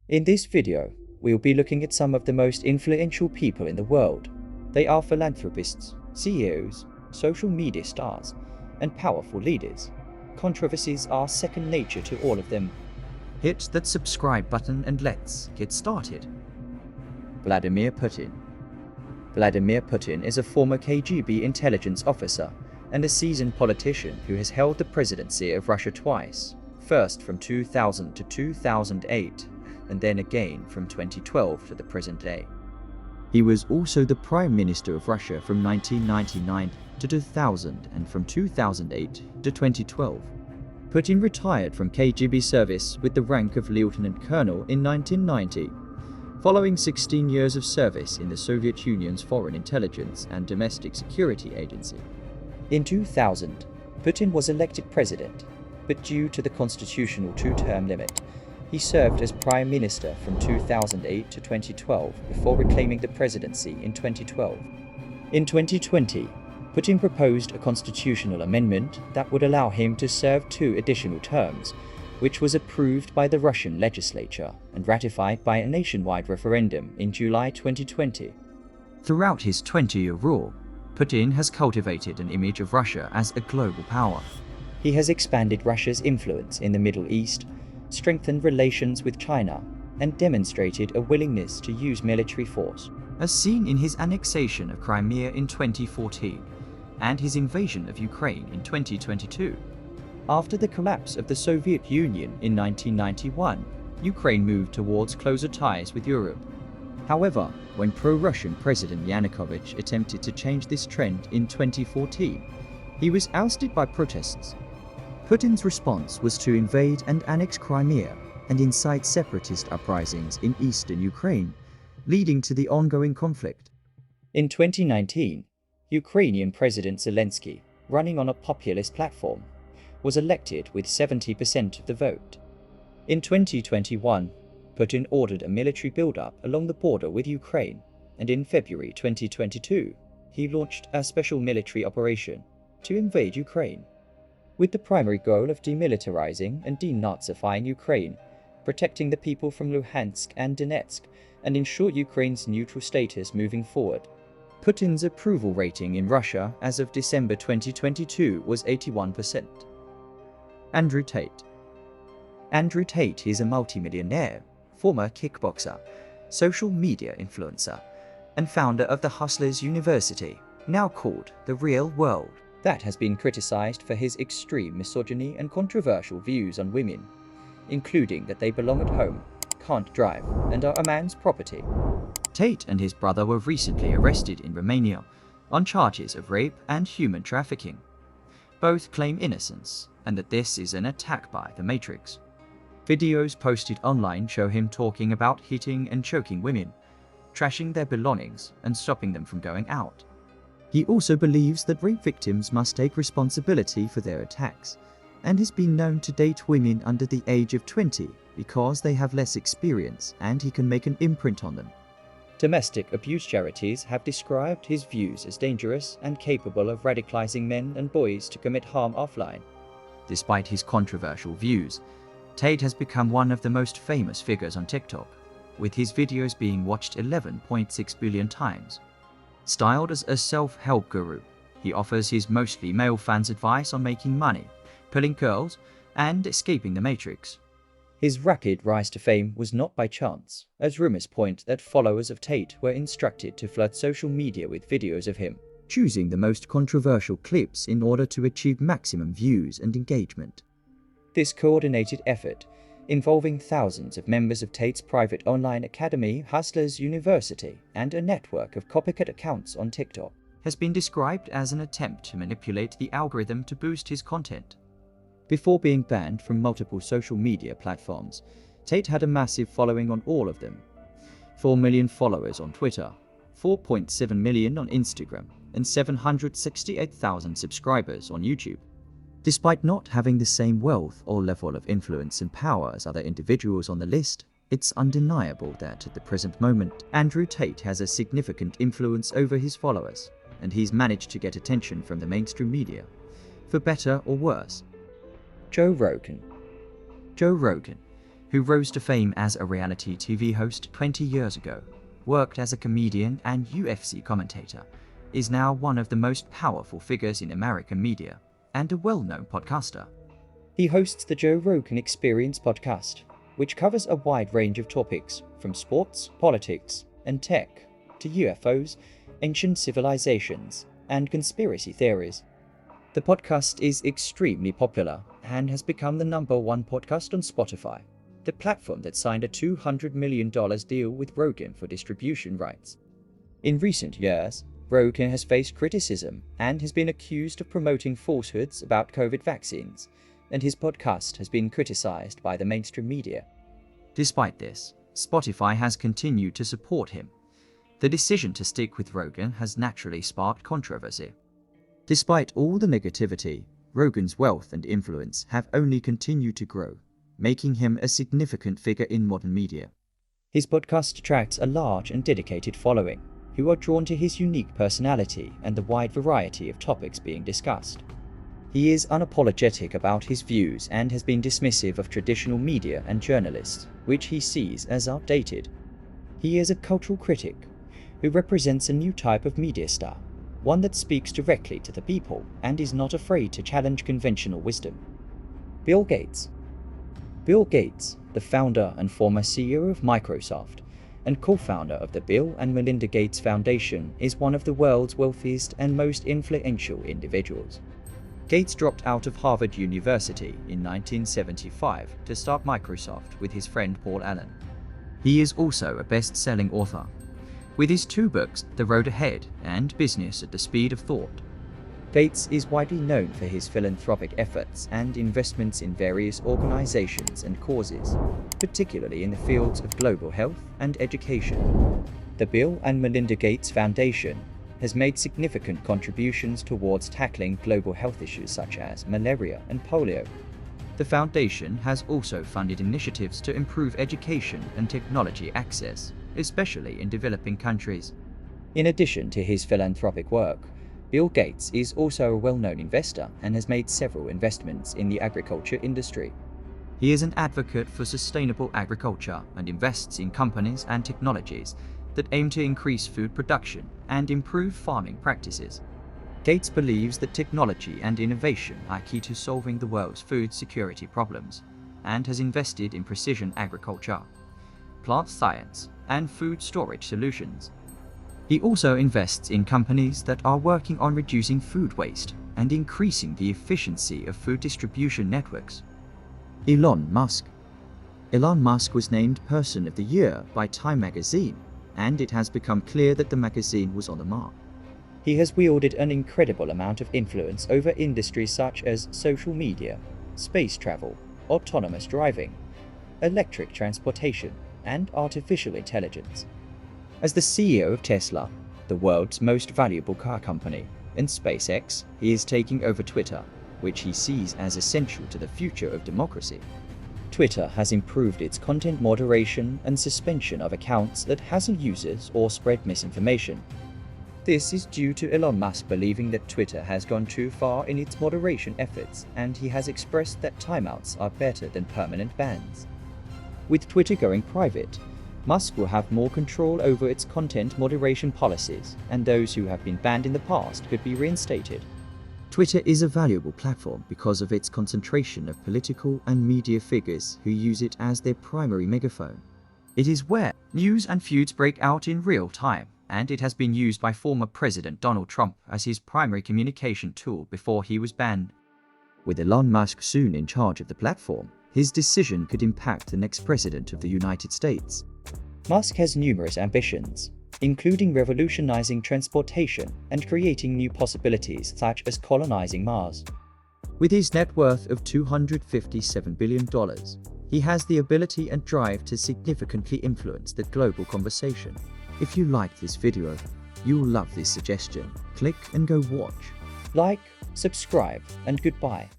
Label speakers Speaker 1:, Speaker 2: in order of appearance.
Speaker 1: In this video, we'll be looking at some of the most influential people in the world. They are philanthropists, CEOs, social media stars, and powerful leaders. Controversies are second nature to all of them. Hit that subscribe button and let's get started. Vladimir Putin. Vladimir Putin is a former KGB intelligence officer and a seasoned politician who has held the presidency of Russia twice, first from 2000 to 2008, and then again from 2012 to the present day. He was also the Prime Minister of Russia from 1999 to 2000 and from 2008 to 2012. Putin retired from KGB service with the rank of Lieutenant Colonel in 1990, following 16 years of service in the Soviet Union's Foreign Intelligence and Domestic Security Agency. In 2000, Putin was elected president, but due to the constitutional two-term limit, he served as Prime Minister from 2008 to 2012 before reclaiming the presidency in 2012. In 2020, Putin proposed a constitutional amendment that would allow him to serve 2 additional terms, which was approved by the Russian legislature and ratified by a nationwide referendum in July 2020. Throughout his 20-year rule, Putin has cultivated an image of Russia as a global power. He has expanded Russia's influence in the Middle East, strengthened relations with China, and demonstrated a willingness to use military force, as seen in his annexation of Crimea in 2014 and his invasion of Ukraine in 2022. After the collapse of the Soviet Union in 1991, Ukraine moved towards closer ties with Europe. However, when pro-Russian President Yanukovych attempted to change this trend in 2014, he was ousted by protests. Putin's response was to invade and annex Crimea and incite separatist uprisings in eastern Ukraine, leading to the ongoing conflict. In 2019, Ukrainian President Zelensky, running on a populist platform, was elected with 70% of the vote. In 2021, Putin ordered a military buildup along the border with Ukraine, and in February 2022, he launched a special military operation to invade Ukraine, with the primary goal of demilitarizing and denazifying Ukraine, protecting the people from Luhansk and Donetsk, and ensure Ukraine's neutral status moving forward. Putin's approval rating in Russia as of December 2022 was 81%. Andrew Tate. Andrew Tate is a multimillionaire, former kickboxer, social media influencer, and founder of the Hustlers University, now called The Real World, that has been criticized for his extreme misogyny and controversial views on women, including that they belong at home, can't drive, and are a man's property. Tate and his brother were recently arrested in Romania on charges of rape and human trafficking. Both claim innocence and that this is an attack by the Matrix. Videos posted online show him talking about hitting and choking women, trashing their belongings and stopping them from going out. He also believes that rape victims must take responsibility for their attacks, and has been known to date women under the age of 20 because they have less experience and he can make an imprint on them. Domestic abuse charities have described his views as dangerous and capable of radicalizing men and boys to commit harm offline. Despite his controversial views, Tate has become one of the most famous figures on TikTok, with his videos being watched 11.6 billion times. Styled as a self-help guru, he offers his mostly male fans advice on making money, pulling girls, and escaping the Matrix. His rapid rise to fame was not by chance, as rumors point that followers of Tate were instructed to flood social media with videos of him, choosing the most controversial clips in order to achieve maximum views and engagement. This coordinated effort, involving thousands of members of Tate's private online academy, Hustlers University, and a network of copycat accounts on TikTok, has been described as an attempt to manipulate the algorithm to boost his content. Before being banned from multiple social media platforms, Tate had a massive following on all of them. 4 million followers on Twitter, 4.7 million on Instagram, and 768,000 subscribers on YouTube. Despite not having the same wealth or level of influence and power as other individuals on the list, it's undeniable that at the present moment, Andrew Tate has a significant influence over his followers, and he's managed to get attention from the mainstream media, for better or worse. Joe Rogan. Joe Rogan, who rose to fame as a reality TV host 20 years ago, worked as a comedian and UFC commentator, is now one of the most powerful figures in American media and a well-known podcaster. He hosts the Joe Rogan Experience podcast, which covers a wide range of topics from sports, politics, and tech to UFOs, ancient civilizations, and conspiracy theories. The podcast is extremely popular and has become the #1 podcast on Spotify, the platform that signed a $200 million deal with Rogan for distribution rights. In recent years, Rogan has faced criticism and has been accused of promoting falsehoods about COVID vaccines, and his podcast has been criticized by the mainstream media. Despite this, Spotify has continued to support him. The decision to stick with Rogan has naturally sparked controversy. Despite all the negativity, Rogan's wealth and influence have only continued to grow, making him a significant figure in modern media. His podcast attracts a large and dedicated following, who are drawn to his unique personality and the wide variety of topics being discussed. He is unapologetic about his views and has been dismissive of traditional media and journalists, which he sees as outdated. He is a cultural critic who represents a new type of media star, one that speaks directly to the people and is not afraid to challenge conventional wisdom. Bill Gates. Bill Gates, the founder and former CEO of Microsoft and co-founder of the Bill and Melinda Gates Foundation, is one of the world's wealthiest and most influential individuals. Gates dropped out of Harvard University in 1975 to start Microsoft with his friend Paul Allen. He is also a best-selling author, with his 2 books, The Road Ahead and Business at the Speed of Thought. Gates is widely known for his philanthropic efforts and investments in various organizations and causes, particularly in the fields of global health and education. The Bill and Melinda Gates Foundation has made significant contributions towards tackling global health issues such as malaria and polio. The foundation has also funded initiatives to improve education and technology access, especially in developing countries. In addition to his philanthropic work, Bill Gates is also a well-known investor and has made several investments in the agriculture industry. He is an advocate for sustainable agriculture and invests in companies and technologies that aim to increase food production and improve farming practices. Gates believes that technology and innovation are key to solving the world's food security problems and has invested in precision agriculture, plant science, and food storage solutions. He also invests in companies that are working on reducing food waste and increasing the efficiency of food distribution networks. Elon Musk. Elon Musk was named Person of the Year by Time magazine, and it has become clear that the magazine was on the mark. He has wielded an incredible amount of influence over industries such as social media, space travel, autonomous driving, electric transportation, and artificial intelligence. As the CEO of Tesla, the world's most valuable car company, and SpaceX, he is taking over Twitter, which he sees as essential to the future of democracy. Twitter has improved its content moderation and suspension of accounts that hassle users or spread misinformation. This is due to Elon Musk believing that Twitter has gone too far in its moderation efforts, and he has expressed that timeouts are better than permanent bans. With Twitter going private, Musk will have more control over its content moderation policies, and those who have been banned in the past could be reinstated. Twitter is a valuable platform because of its concentration of political and media figures who use it as their primary megaphone. It is where news and feuds break out in real time, and it has been used by former President Donald Trump as his primary communication tool before he was banned. With Elon Musk soon in charge of the platform, his decision could impact the next president of the United States. Musk has numerous ambitions, including revolutionizing transportation and creating new possibilities such as colonizing Mars. With his net worth of $257 billion, he has the ability and drive to significantly influence the global conversation. If you liked this video, you'll love this suggestion. Click and go watch. Like, subscribe, and goodbye.